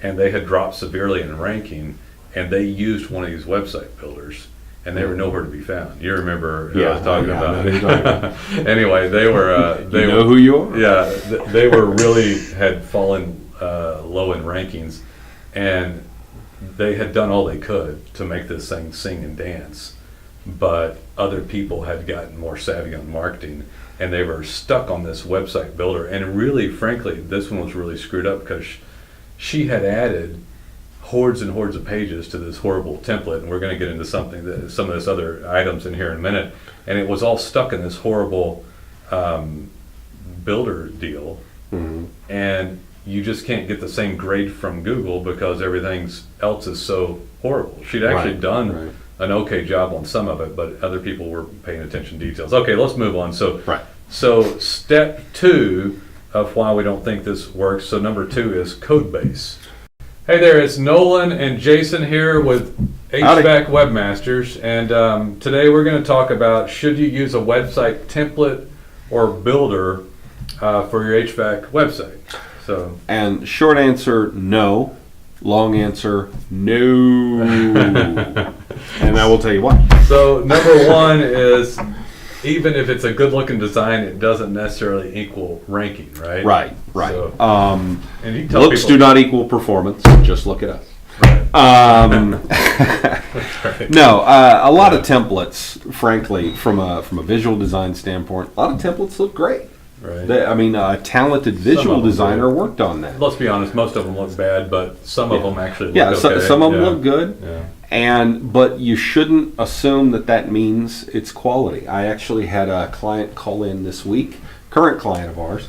and they had dropped severely in ranking, and they used one of these website builders, and they were nowhere to be found. You remember who I was talking about? I know who you're talking about. Anyway, they were. They know who you are. Yeah, they were really had fallen low in rankings, and they had done all they could to make this thing sing and dance, but other people had gotten more savvy on marketing, and they were stuck on this website builder. And really, frankly, this one was really screwed up because she had added hordes and hordes of pages to this horrible template, and we're going to get into some of this other items in here in a minute, and it was all stuck in this horrible builder deal. Mm-hmm. And you just can't get the same grade from Google because everything else is so horrible. She'd actually done an okay job on some of it, but other people were paying attention to details. Okay, let's move on. So step 2 of why we don't think this works. So number 2 is code base. Hey there, it's Nolan and Jason here with HVAC Webmasters, and today we're going to talk about should you use a website template or builder for your HVAC website. So, and short answer, no. Long answer, no. And I will tell you why. So number 1 is, even if it's a good-looking design, it doesn't necessarily equal ranking, right? Right. So, and you tell looks do not equal performance. Just look at us. Right. No, a lot of templates, frankly, from a visual design standpoint, a lot of templates look great. Right. A talented visual designer worked on that. Let's be honest, most of them look bad, but some of them actually look okay. Some of them look good. Yeah. But you shouldn't assume that means it's quality. I actually had a client call in this week, current client of ours,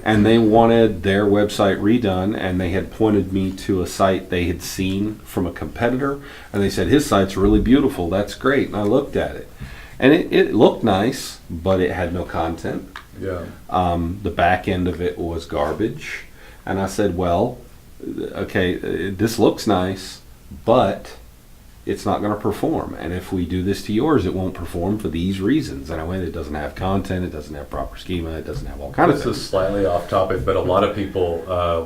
and they wanted their website redone, and they had pointed me to a site they had seen from a competitor, and they said, his site's really beautiful, that's great. And I looked at it, and it looked nice, but it had no content. Yeah. The back end of it was garbage. And I said, well, okay, this looks nice, but it's not going to perform. And if we do this to yours, it won't perform for these reasons. And I went, it doesn't have content, it doesn't have proper schema, it doesn't have all kinds of things. This is slightly off topic, but a lot of people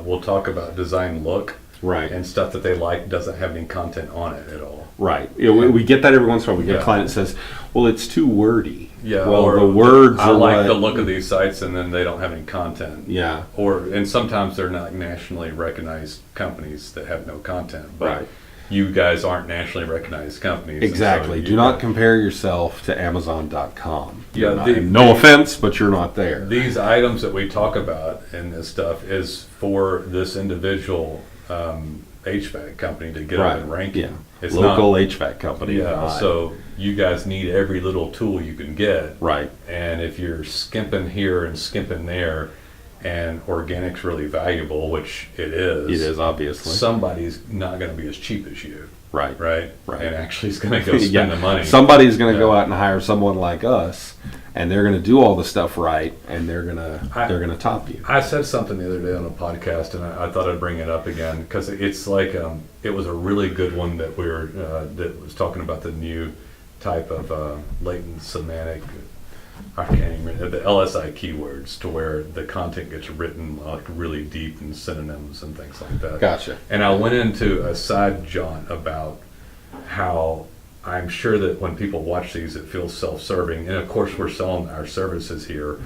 will talk about design look. Right. And stuff that they like doesn't have any content on it at all. Right. We get that every once in a while. We get a client that says, well, it's too wordy. Yeah. Well, or the words I are like the look of these sites, and then they don't have any content. Yeah. And sometimes they're not nationally recognized companies that have no content. But right. You guys aren't nationally recognized companies. Exactly. So do not compare yourself to Amazon.com. Yeah. No offense, but you're not there. These items that we talk about in this stuff is for this individual HVAC company to get up in ranking. Yeah. It's local HVAC company. Yeah. So you guys need every little tool you can get. Right. And if you're skimping here and skimping there, and organic's really valuable, which it is. It is, obviously. Somebody's not going to be as cheap as you. Right. Right. Right. And actually is going to go spend the money. Somebody's going to go out and hire someone like us, and they're going to do all the stuff right, and they're going to top you. I said something the other day on a podcast, and I thought I'd bring it up again because it's like it was a really good one that that was talking about the new type of latent semantic. I can't even remember the LSI keywords, to where the content gets written like really deep in synonyms and things like that. Gotcha. And I went into a side jaunt about how I'm sure that when people watch these, it feels self-serving. And of course, we're selling our services here,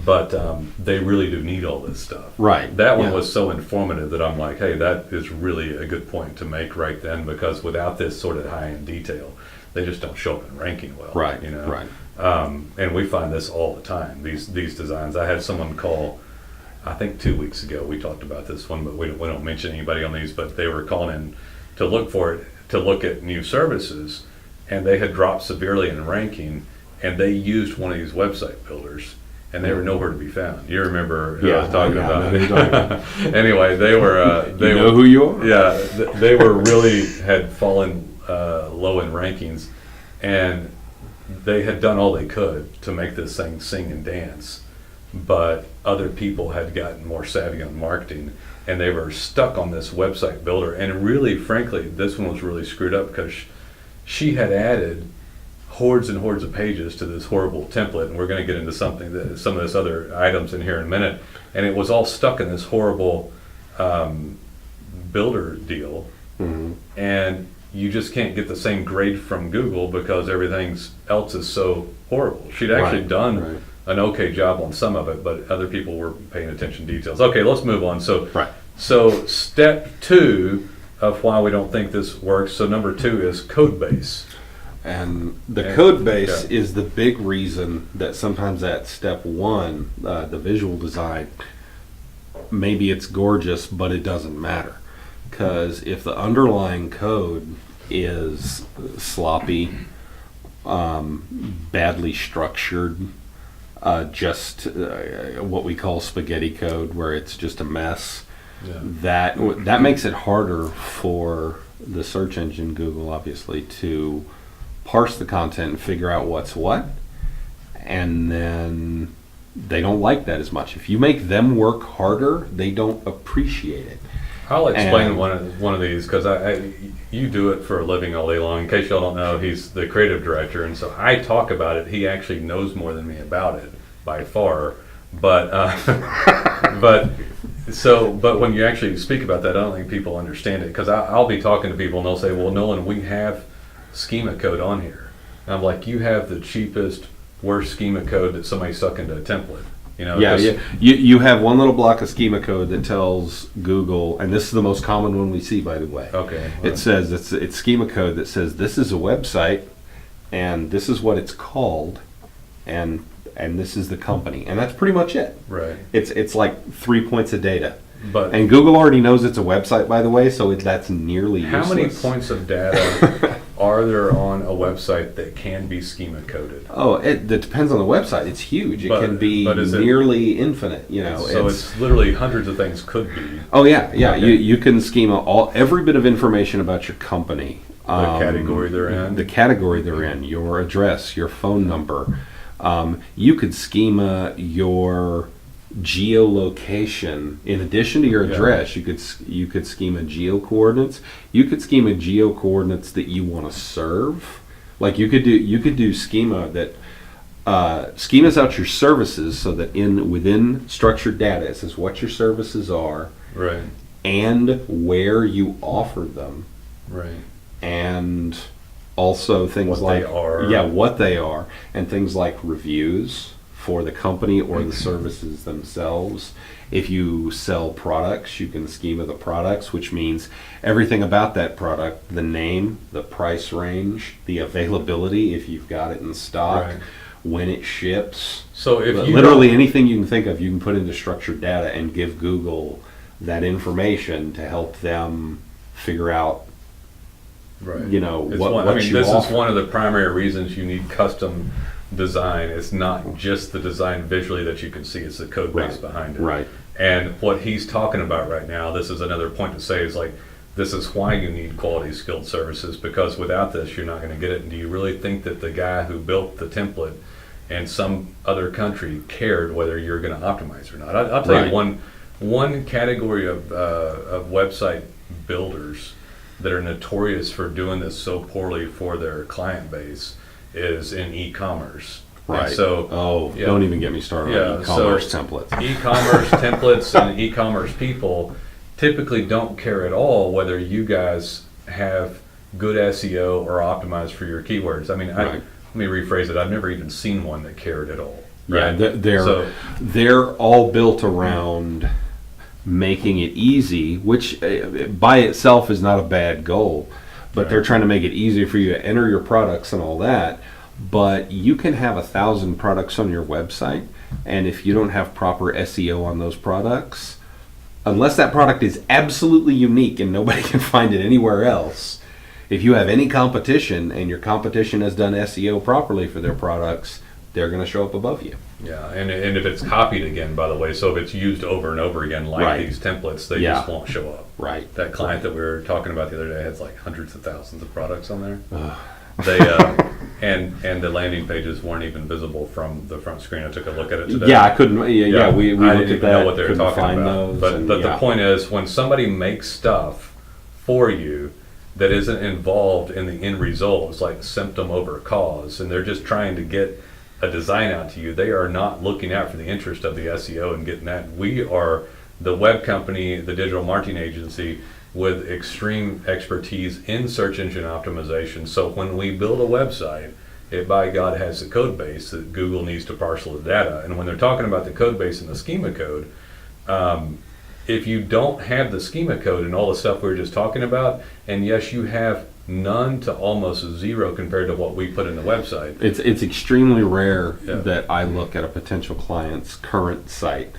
but they really do need all this stuff. Right. That one was so informative that I'm like, hey, that is really a good point to make right then, because without this sort of high-end detail, they just don't show up in ranking well. Right. Right. And we find this all the time. These designs. I had someone call, I think 2 weeks ago. We talked about this one, but we don't mention anybody on these. But they were calling in to look at new services, and they had dropped severely in ranking. And they used one of these website builders, and they were nowhere to be found. You remember who I was talking about? Anyway, they were. They know who you are. Yeah, they were really had fallen low in rankings, and they had done all they could to make this thing sing and dance, but other people had gotten more savvy on marketing, and they were stuck on this website builder. And really, frankly, this one was really screwed up because she had added hordes and hordes of pages to this horrible template, and we're going to get into some of this other items in here in a minute. And it was all stuck in this horrible builder deal, and you just can't get the same grade from Google because everything else is so horrible. She'd actually done an okay job on some of it, but other people were paying attention to details. Okay, let's move on. So step 2 of why we don't think this works. So number 2 is code base. And the code base is the big reason that sometimes at step 1, the visual design, maybe it's gorgeous, but it doesn't matter. Because if the underlying code is sloppy, badly structured, just what we call spaghetti code, where it's just a mess, that makes it harder for the search engine, Google, obviously, to parse the content and figure out what's what, and then they don't like that as much. If you make them work harder, they don't appreciate it. I'll explain one of these because you do it for a living all day long. In case y'all don't know, he's the creative director, and so I talk about it. He actually knows more than me about it by far. But but when you actually speak about that, I don't think people understand it, because I'll be talking to people and they'll say, "Well, Nolan, we have schema code on here." And I'm like, "You have the cheapest, worst schema code that somebody stuck into a template." You know, you have one little block of schema code that tells Google, and this is the most common one we see, by the way. Okay. It says it's schema code that says this is a website, and this is what it's called, and this is the company, and that's pretty much it. Right. It's like 3 points of data. And Google already knows it's a website, by the way, so that's nearly useless. How many points of data are there on a website that can be schema coded? Oh, it depends on the website. It's huge. It can be nearly infinite. You know, so it's literally hundreds of things could be. Oh yeah. Okay. You can schema every bit of information about your company. The category they're in. Your address, your phone number. You could schema your geolocation. In addition to your address, you could schema geo coordinates. You could schema geo coordinates that you want to serve. Like you could do schema that schemas out your services, so that within structured data it says what your services are, right, and where you offer them, right, and also things what they are, and things like reviews for the company or the services themselves. If you sell products, you can schema the products, which means everything about that product: the name, the price range, the availability, if you've got it in stock, when it ships. So if you literally anything you can think of, you can put into structured data and give Google that information to help them figure out, you know, what this is one of the primary reasons you need custom design. It's not just the design visually that you can see, it's the code base behind it. Right. And what he's talking about right now, this is another point to say, is like, this is why you need quality skilled services, because without this you're not going to get it. And do you really think that the guy who built the template in some other country cared whether you're going to optimize or not? I'll tell you one category of website builders that are notorious for doing this so poorly for their client base is in e-commerce. Right. And so, don't even get me started on e-commerce templates. E-commerce templates and e-commerce people typically don't care at all whether you guys have good SEO or optimized for your keywords. I mean, let me rephrase it. I've never even seen one that cared at all. Right? Yeah, they're all built around making it easy, which by itself is not a bad goal. But they're trying to make it easier for you to enter your products and all that. But you can have 1,000 products on your website, and if you don't have proper SEO on those products, unless that product is absolutely unique and nobody can find it anywhere else, if you have any competition and your competition has done SEO properly for their products, they're going to show up above you. Yeah, and if it's copied again, by the way, so if it's used over and over again, like these templates, they just won't show up. Right. That client that we were talking about the other day has like hundreds of thousands of products on there. They and the landing pages weren't even visible from the front screen. I took a look at it today. Yeah, I couldn't. We I looked didn't at even that. know what they were talking about. Those, but the point is, when somebody makes stuff for you that isn't involved in the end result, it's like symptom over cause, and they're just trying to get a design out to you. They are not looking out for the interest of the SEO and getting that. We are the web company, the digital marketing agency, with extreme expertise in search engine optimization. So when we build a website, it by God has a code base that Google needs to parcel the data. And when they're talking about the code base and the schema code, if you don't have the schema code and all the stuff we were just talking about, and yes, you have none to almost zero compared to what we put in the website. It's extremely rare that I look at a potential client's current site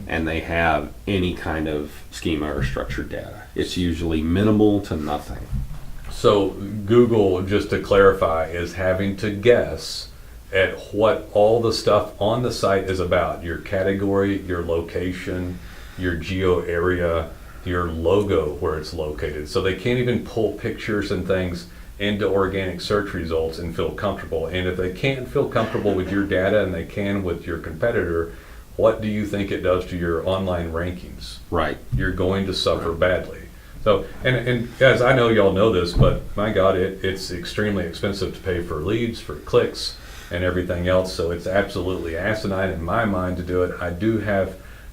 and they have any kind of schema or structured data. It's usually minimal to nothing. So Google, just to clarify, is having to guess at what all the stuff on the site is about. Your category, your location, your geo area, your logo, where it's located. So they can't even pull pictures and things into organic search results and feel comfortable. And if they can't feel comfortable with your data and they can with your competitor, what do you think it does to your online rankings? Right. You're going to suffer badly. So, and guys, I know y'all know this, but my God, it's extremely expensive to pay for leads, for clicks, and everything else. So it's absolutely asinine in my mind to do it.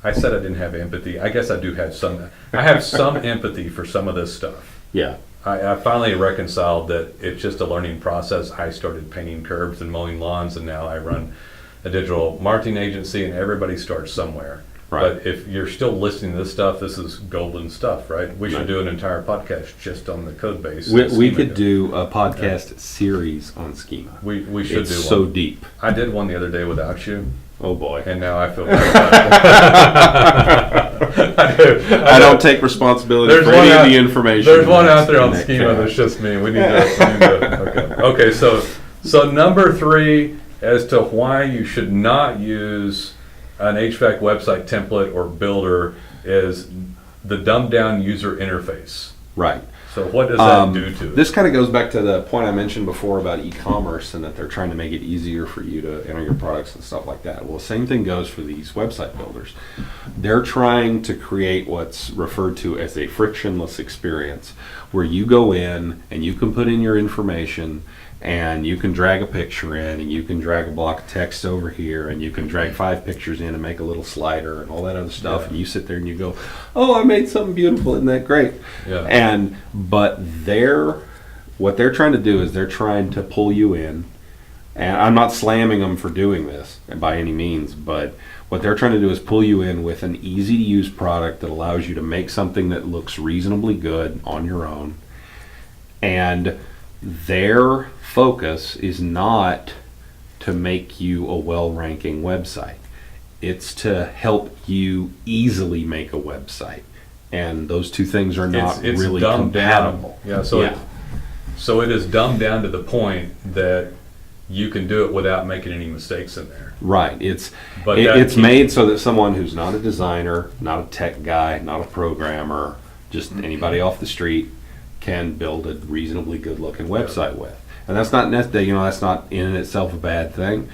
I said I didn't have empathy. I guess I do have some. I have some empathy for some of this stuff. Yeah. I finally reconciled that it's just a learning process. I started painting curbs and mowing lawns, and now I run a digital marketing agency, and everybody starts somewhere. Right. But if you're still listening to this stuff, this is golden stuff, right? We should do an entire podcast just on the code base. We could do a podcast series on schema. We should it's do one. So deep. I did one the other day without you. Oh boy. And now I feel bad. I don't take responsibility for any of the information. There's one out there on schema that's just me. We need to okay, so number 3 as to why you should not use an HVAC website template or builder is the dumbed down user interface. Right. So what does that do to it? This kind of goes back to the point I mentioned before about e-commerce and that they're trying to make it easier for you to enter your products and stuff like that. Well, the same thing goes for these website builders. They're trying to create what's referred to as a frictionless experience where you go in and you can put in your information and you can drag a picture in and you can drag a block of text over here and you can drag 5 pictures in and make a little slider and all that other stuff. Yeah. And you sit there and you go, oh, I made something beautiful. Isn't that great? Yeah. But what they're trying to do is they're trying to pull you in. And I'm not slamming them for doing this by any means, but what they're trying to do is pull you in with an easy to use product that allows you to make something that looks reasonably good on your own. And their focus is not to make you a well-ranking website. It's to help you easily make a website. And those two things are not really compatible. Down. Yeah, so it is dumbed down to the point that you can do it without making any mistakes in there. Right. It's made so that someone who's not a designer, not a tech guy, not a programmer, just anybody off the street can build a reasonably good-looking website with. And that's not that's not in itself a bad thing,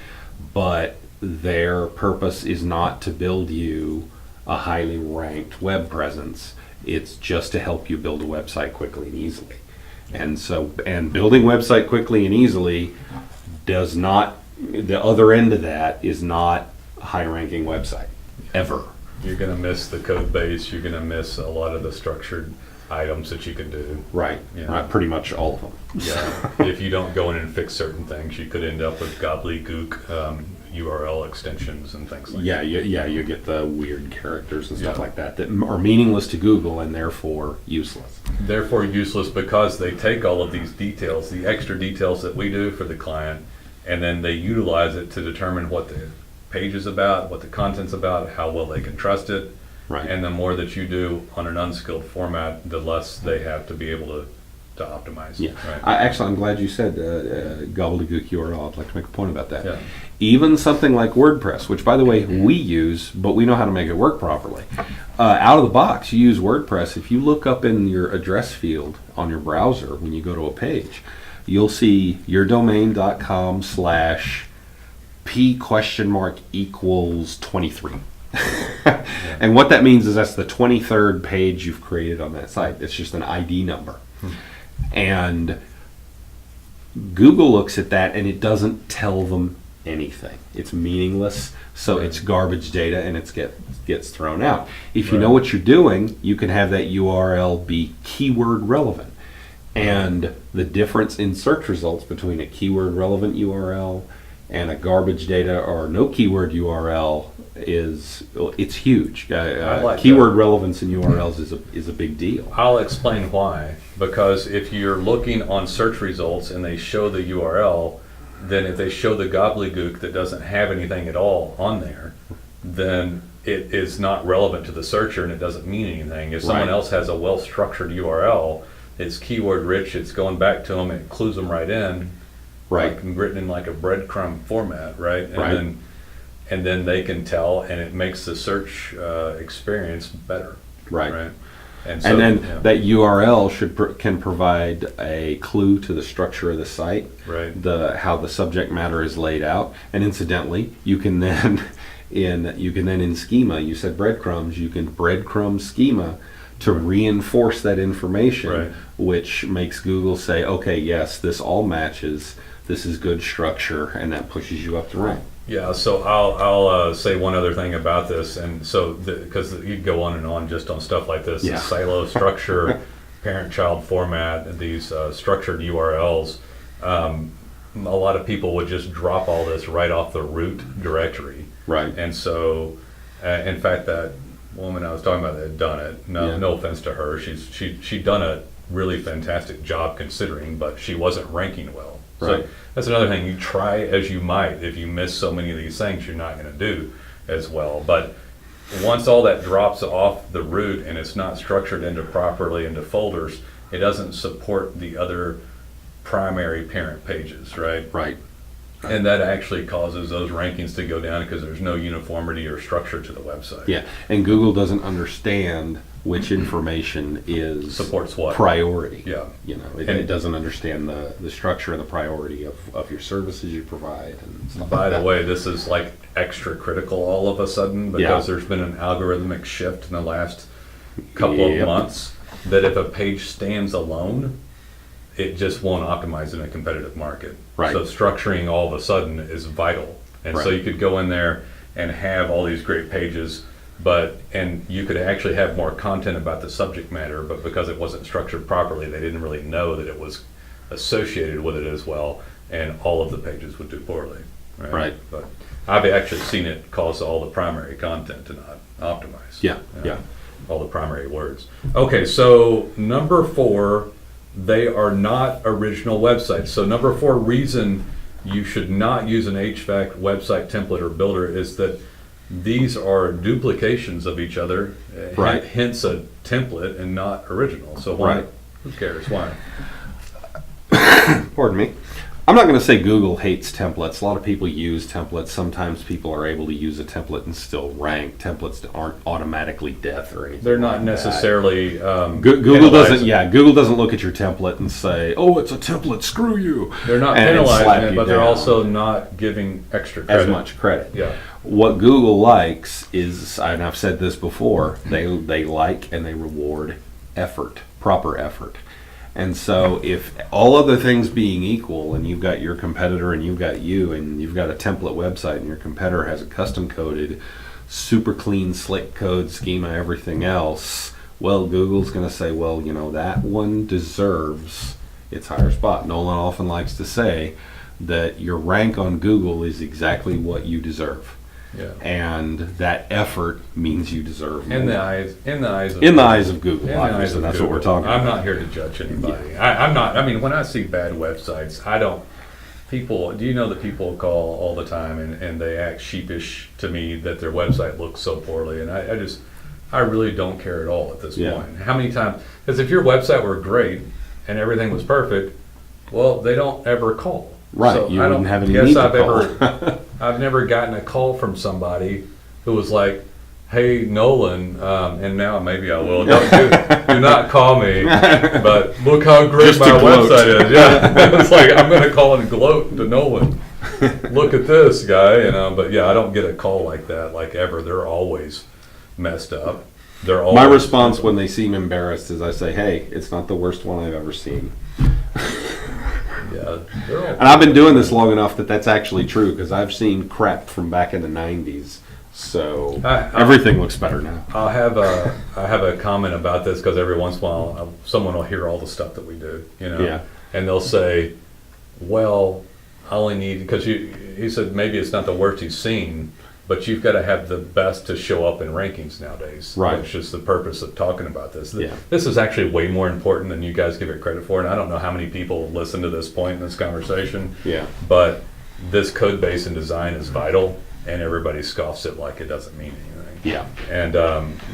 but their purpose is not to build you a highly ranked web presence. It's just to help you build a website quickly and easily. And building website quickly and easily does not, the other end of that is not a high-ranking website, ever. You're going to miss the code base. You're going to miss a lot of the structured items that you can do. Right. Pretty much all of them. Yeah. If you don't go in and fix certain things, you could end up with gobbledygook URL extensions and things like that. You get the weird characters and stuff like that are meaningless to Google and therefore useless. Therefore useless because they take all of these details, the extra details that we do for the client, and then they utilize it to determine what the page is about, what the content's about, how well they can trust it. Right. And the more that you do on an unskilled format, the less they have to be able to optimize. Yeah. Right. I'm glad you said gobbledygook URL. I'd like to make a point about that. Yeah. Even something like WordPress, which by the way we use, but we know how to make it work properly. Out of the box, you use WordPress. If you look up in your address field on your browser when you go to a page, you'll see yourdomain.com/p?= 23. And what that means is that's the 23rd page you've created on that site. It's just an ID number. And Google looks at that and it doesn't tell them anything. It's meaningless, so it's garbage data and gets thrown out. If you Right. know what you're doing, you can have that URL be keyword relevant. And the difference in search results between a keyword relevant URL and a garbage data or no keyword URL it's huge. I like Keyword that. relevance in URLs is a big deal. I'll explain why. Because if you're looking on search results and they show the URL, then if they show the gobbledygook that doesn't have anything at all on there, then it is not relevant to the searcher and it doesn't mean anything. If someone Right. else has a well-structured URL, it's keyword rich, it's going back to them, it clues them right in, Right. like written in like a breadcrumb format, right? Right. And then they can tell, and it makes the search experience better, Right. right? And then yeah. that URL can provide a clue to the structure of the site, Right. how the subject matter is laid out, and incidentally, you can then in Schema, you said breadcrumbs, you can breadcrumb Schema to reinforce that information, Right. which makes Google say, okay, yes, this all matches, this is good structure, and that pushes you up the rank. Yeah, so I'll say one other thing about this, and so because you could go on and on just on stuff like this, Yeah. the silo structure, parent-child format, these structured URLs. A lot of people would just drop all this right off the root directory, Right. and so, in fact, that woman I was talking about that had done it. No, Yeah. no offense to her, she'd done a really fantastic job considering, but she wasn't ranking well. So Right. that's another thing. You try as you might. If you miss so many of these things, you're not going to do as well. But once all that drops off the root and it's not structured properly into folders, it doesn't support the other primary parent pages, right? Right. And that actually causes those rankings to go down because there's no uniformity or structure to the website. Yeah, and Google doesn't understand which information is Supports what? priority. Yeah. You know, it, And- it doesn't understand the structure and the priority of your services you provide and stuff By like the that. way, this is like extra critical all of a sudden because there's been an algorithmic shift in the last couple Yep. of months that if a page stands alone, it just won't optimize in a competitive market. Right. So structuring all of a sudden is vital. And so Right. you could go in there and have all these great pages, and you could actually have more content about the subject matter, but because it wasn't structured properly, they didn't really know that it was associated with it as well, and all of the pages would do poorly. Right. But I've actually seen it cause all the primary content to not optimize. Yeah, yeah. All the primary words. Okay, so number 4, they are not original websites. So number 4 reason you should not use an HVAC website template or builder is that these are duplications of each other, Right. hence a template and not original. So why? Right. Who cares? Why? Pardon me. I'm not going to say Google hates templates. A lot of people use templates. Sometimes people are able to use a template and still rank. Templates aren't automatically death or anything. They're not like that. necessarily. Google doesn't. Yeah, Google doesn't look at your template and say, "Oh, it's a template. Screw you." They're not and slap penalizing it, you but they're down also not giving extra credit. as much credit. Yeah. What Google likes is, and I've said this before, they like and they reward effort, proper effort. And so if all other things being equal, and you've got your competitor and you've got you, and you've got a template website and your competitor has a custom coded, super clean, slick code schema, everything else, well, Google's going to say, well, you know, that one deserves its higher spot. Nolan often likes to say that your rank on Google is exactly what you deserve. Yeah. And that effort means you deserve more. In the eyes of In the eyes of Google, In the eyes obviously, of that's what we're Google. talking I'm about. not here to judge anybody. I'm not. I mean, when I see bad websites, I don't. People, do you know that people call all the time and they act sheepish to me that their website looks so poorly, and I really don't care at all at this Yeah. point. How many times? Because if your website were great and everything was perfect, well, they don't ever call. Right, So you I wouldn't don't have any guess need to I've call. ever. I've never gotten a call from somebody who was like, "Hey, Nolan," and now maybe I will. Do not call me, but look how great Just my to gloat. website is. Yeah, it's like I'm going to call and gloat to Nolan. Look at this guy, But yeah, I don't get a call like that, like ever. They're always messed up. They're always My response when they seem embarrassed is I say, hey, it's not the worst one I've ever seen. Yeah, they're all And I've been doing this long enough that that's actually true, because I've seen crap from back in the 90s. So everything looks better now. I have a comment about this because every once in a while someone will hear all the stuff that we do, Yeah. and they'll say, "Well, I only need," because he said maybe it's not the worst he's seen, but you've got to have the best to show up in rankings nowadays. Right. Which is the purpose of talking about this. Yeah. This is actually way more important than you guys give it credit for, and I don't know how many people listen to this point in this conversation. Yeah. But this code base and design is vital, and everybody scoffs it like it doesn't mean anything. Yeah. And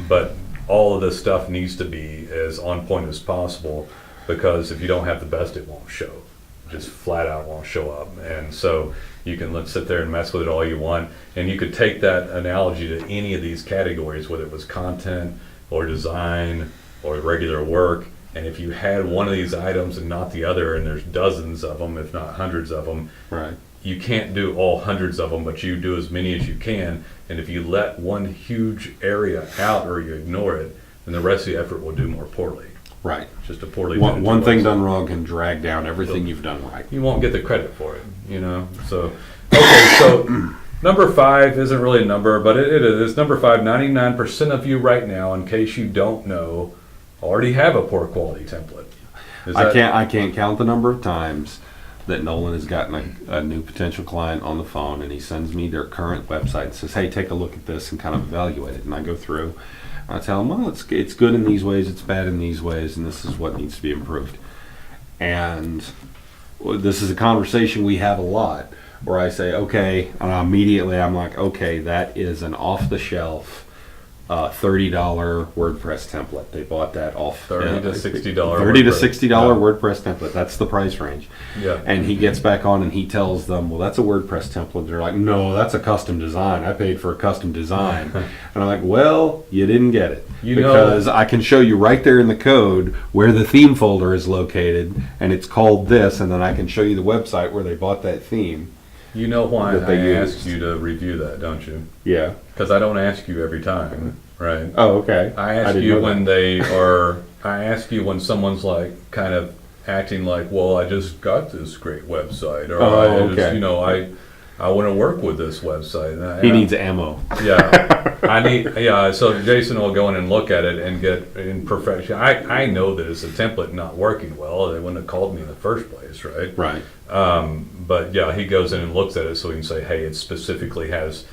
but all of this stuff needs to be as on point as possible, because if you don't have the best, it won't show. Just flat out won't show up. And so you can sit there and mess with it all you want, and you could take that analogy to any of these categories, whether it was content or design or regular work. And if you had one of these items and not the other, and there's dozens of them, if not hundreds of them, Right. you can't do all hundreds of them, but you do as many as you can. And if you let one huge area out or you ignore it, then the rest of the effort will do more poorly. Right. Just a poorly One thing website. done wrong can drag down everything you've done right. You won't get the credit for it, So, okay, so number 5 isn't really a number, but it is. Number 5, 99% of you right now, in case you don't know, already have a poor quality template. I can't count the number of times that Nolan has gotten a new potential client on the phone, and he sends me their current website and says, "Hey, take a look at this and kind of evaluate it." And I go through, and I tell him, "Well, it's good in these ways, it's bad in these ways, and this is what needs to be improved." And this is a conversation we have a lot, where I say, "Okay," and immediately I'm like, "Okay, that is an off-the-shelf $30 WordPress template." They bought that off $30 to $60 $30 to WordPress. $60 WordPress template. That's the price range. Yeah. And he gets back on and he tells them, "Well, that's a WordPress template." They're like, "No, that's a custom design. I paid for a custom design." And I'm like, "Well, you didn't get it, because I can show you right there in the code where the theme folder is located, and it's called this, and then I can show you the website where they bought that theme." You know why that I they asked used. you to review that, don't you? Yeah. Because I don't ask you every time, right? Oh, okay. I ask didn't you know when that. they are. I ask you when someone's like kind of acting like, "Well, I just got this great website," or Oh, I just, okay. I want to work with this website. And He needs ammo. Yeah, I need. Yeah, so Jason will go in and look at it and get in perfection. I know that it's a template not working well. They wouldn't have called me in the first place, right? Right. But yeah, he goes in and looks at it so he can say, "Hey, it specifically has,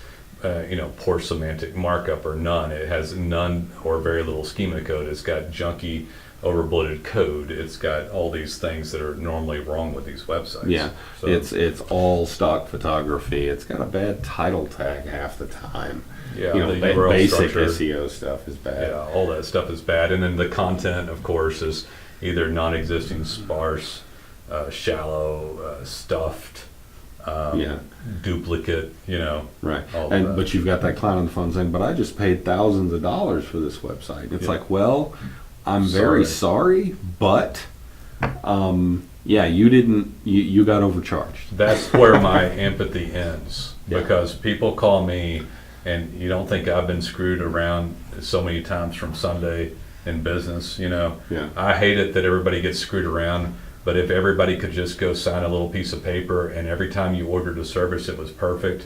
poor semantic markup or none. It has none or very little schema code. It's got junky, overbloated code. It's got all these things that are normally wrong with these websites." Yeah, So, it's all stock photography. It's got a bad title tag half the time. yeah, You know, the URL basic structure. SEO stuff is bad. Yeah, all that stuff is bad. And then the content, of course, is either non-existing, sparse, shallow, stuffed, Yeah. duplicate, Right. all And that. but you've got that client on the phone saying, "But I just paid thousands of dollars for this website." It's Yeah. like, well, I'm very sorry, but yeah, you got overcharged. That's where my empathy ends, Yeah. because people call me, and you don't think I've been screwed around so many times from Sunday in business, Yeah. I hate it that everybody gets screwed around, but if everybody could just go sign a little piece of paper, and every time you ordered a service it was perfect,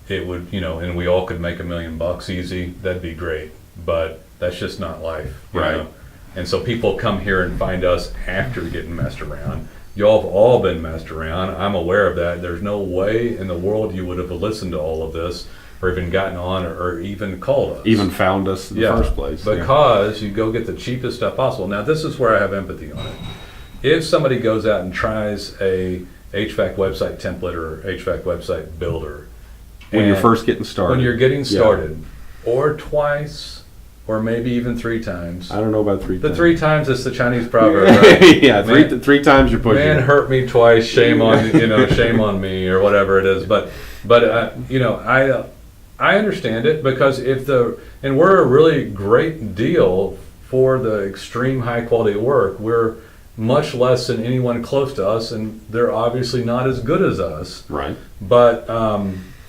it would, and we all could make $1 million easy, that'd be great. But that's just not life, you Right. know? And so people come here and find us after getting messed around. Y'all have all been messed around. I'm aware of that. There's no way in the world you would have listened to all of this, or even gotten on, or even called us. Even found us in the first place. Because you go get the cheapest stuff possible. Now, this is where I have empathy on it. If somebody goes out and tries a HVAC website template or HVAC website builder, When you're and first getting started. when you're getting started, or twice, or maybe even 3 times. I don't know about 3 The times. 3 times is the Chinese proverb, right? Yeah, Man- three times you're pushing. Man it. hurt me twice, shame on shame on me, or whatever it is. But I understand it, because and we're a really great deal for the extreme high quality work. We're much less than anyone close to us, and they're obviously not as good as us. Right. But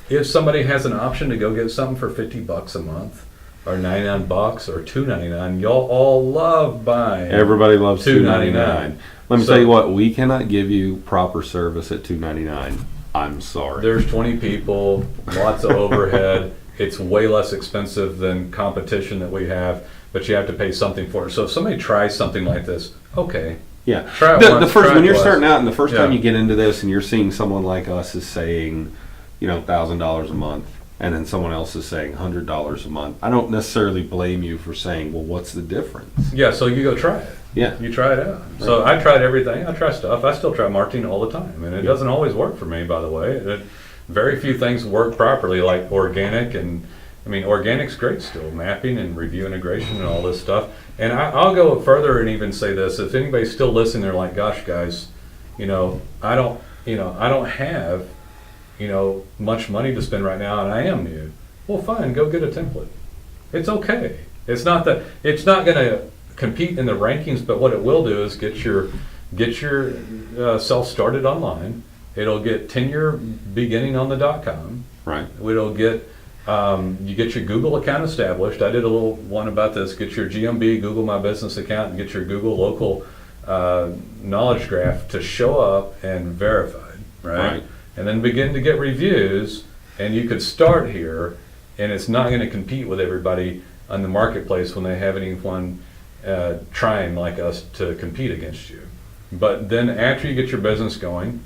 if somebody has an option to go get something for $50 a month, or $99 or $2.99, y'all all love buying. Everybody loves $2.99. $2.99. Let me tell you what, we cannot give you proper service at $2.99. I'm sorry. There's 20 people, lots of overhead. It's way less expensive than competition that we have, but you have to pay something for it. So if somebody tries something like this, okay. Yeah. Try it The once, first try when it you're twice. starting out and the first time Yeah. you get into this and you're seeing someone like us is saying, $1,000 a month, and then someone else is saying $100 a month. I don't necessarily blame you for saying, well, what's the difference? Yeah, so you go try it. Yeah. You try it out. So I tried everything. I try stuff. I still try marketing all the time. And it doesn't always work for me, by the way. Very few things work properly, like organic. And I mean, organic's great still. Mapping and review integration and all this stuff. And I'll go further and even say this. If anybody's still listening, they're like, gosh, guys, I don't have, much money to spend right now and I am new. Well, fine, go get a template. It's okay. It's not going to compete in the rankings, but what it will do is get your self started online. It'll get tenure beginning on the .com. Right. It'll get you get your Google account established. I did a little one about this. Get your GMB Google My Business account and get your Google local knowledge graph to show up and verified. Right. And then begin to get reviews, and you could start here, and it's not going to compete with everybody on the marketplace when they have anyone trying like us to compete against you. But then after you get your business going,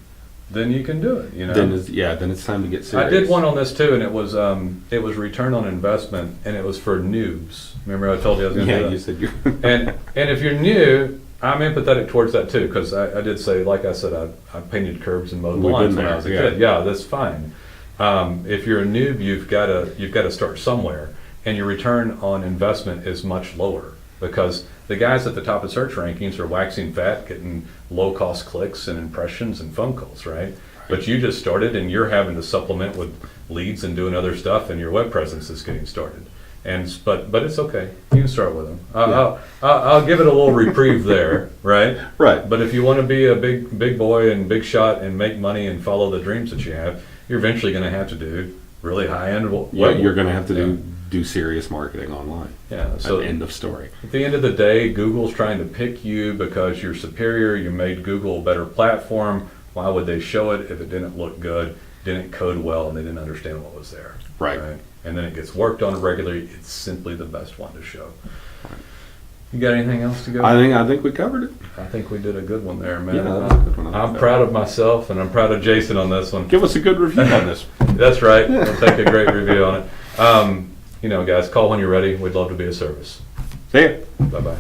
then you can do it. Then it's time to get serious. I did one on this too, and it was return on investment, and it was for noobs. Remember I told you I was going to do that? You said you're. and if you're new, I'm empathetic towards that too, because I did say, like I said, I painted curbs and mowed We've lawns been when I there, was a yeah. kid. Yeah, that's fine. If you're a noob, you've got to start somewhere, and your return on investment is much lower because the guys at the top of search rankings are waxing fat, getting low cost clicks and impressions and phone calls, right? But you just started, and you're having to supplement with leads and doing other stuff, and your web presence is getting started. But it's okay. You can start with them. I'll give it a little reprieve there, right? Right. But if you want to be a big boy and big shot and make money and follow the dreams that you have, you're eventually going to have to do really high end web. You're going to have to do serious marketing online. Yeah. So end of story. at the end of the day, Google's trying to pick you because you're superior. You made Google a better platform. Why would they show it if it didn't look good, didn't code well, and they didn't understand what was there? Right. And then it gets worked on regularly. It's simply the best one to show. You got anything else to go? I think we covered it. I think we did a good one there, man. Yeah, that was a good one. I'm proud of myself, and I'm proud of Jason on this one. Give us a good review on this. That's right. We'll take a great review on it. Guys, call when you're ready. We'd love to be of service. See ya. Bye-bye.